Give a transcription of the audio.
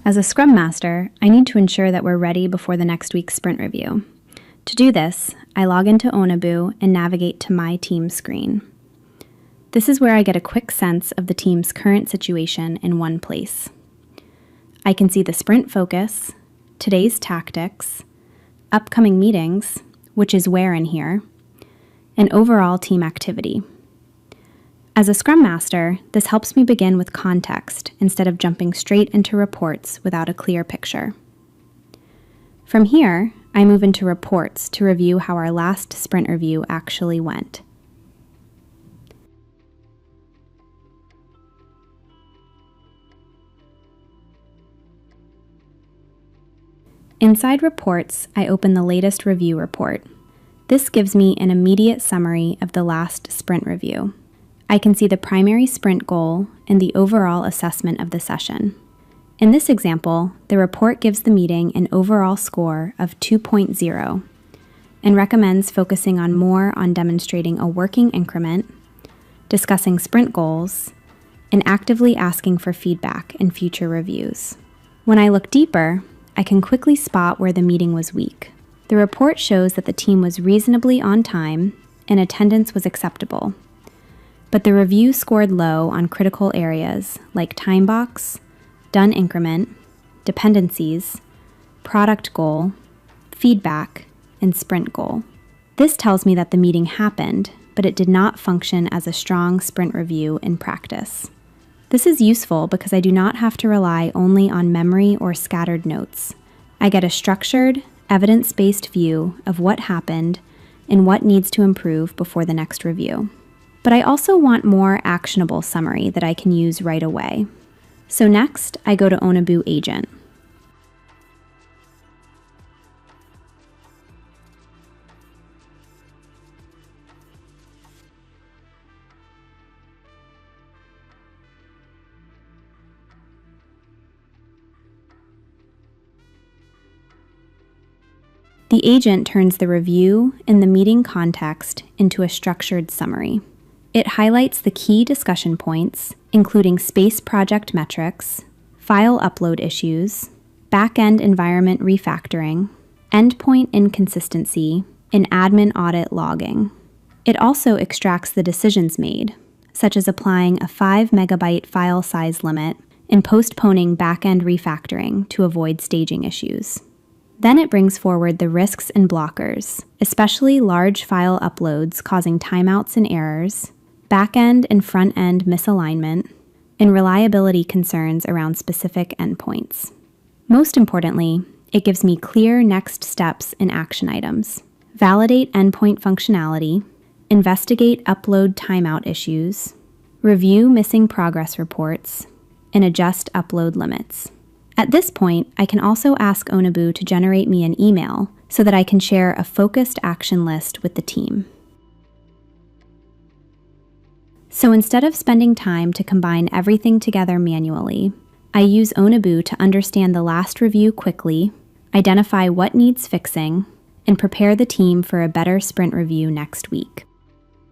As a Scrum Master, I need to ensure that we're ready before the next week's sprint review. To do this, I log into oNabu and navigate to My Team screen. This is where I get a quick sense of the team's current situation in one place. I can see the sprint focus, today's tactics, upcoming meetings, which is where in here, and overall team activity. As a Scrum Master, this helps me begin with context instead of jumping straight into reports without a clear picture. From here, I move into reports to review how our last sprint review actually went. Inside reports, I open the latest review report. This gives me an immediate summary of the last sprint review. I can see the primary sprint goal and the overall assessment of the session. In this example, the report gives the meeting an overall score of 2.0 and recommends focusing more on demonstrating a working increment, discussing sprint goals, and actively asking for feedback in future reviews. When I look deeper, I can quickly spot where the meeting was weak. The report shows that the team was reasonably on time and attendance was acceptable. But the review scored low on critical areas like time box, done increment, dependencies, product goal, feedback, and sprint goal. This tells me that the meeting happened, but it did not function as a strong sprint review in practice. This is useful because I do not have to rely only on memory or scattered notes. I get a structured, evidence-based view of what happened and what needs to improve before the next review. But I also want more actionable summary that I can use right away. So next, I go to oNabu Agent. The agent turns the review and the meeting context into a structured summary. It highlights the key discussion points, including space project metrics, file upload issues, back-end environment refactoring, endpoint inconsistency, and admin audit logging. It also extracts the decisions made, such as applying a 5 megabyte file size limit and postponing back-end refactoring to avoid staging issues. Then it brings forward the risks and blockers, especially large file uploads causing timeouts and errors, back-end and front-end misalignment, and reliability concerns around specific endpoints. Most importantly, it gives me clear next steps and action items. Validate endpoint functionality, investigate upload timeout issues, review missing progress reports, and adjust upload limits. At this point, I can also ask oNabu to generate me an email so that I can share a focused action list with the team. So instead of spending time to combine everything together manually, I use oNabu to understand the last review quickly, identify what needs fixing, and prepare the team for a better sprint review next week.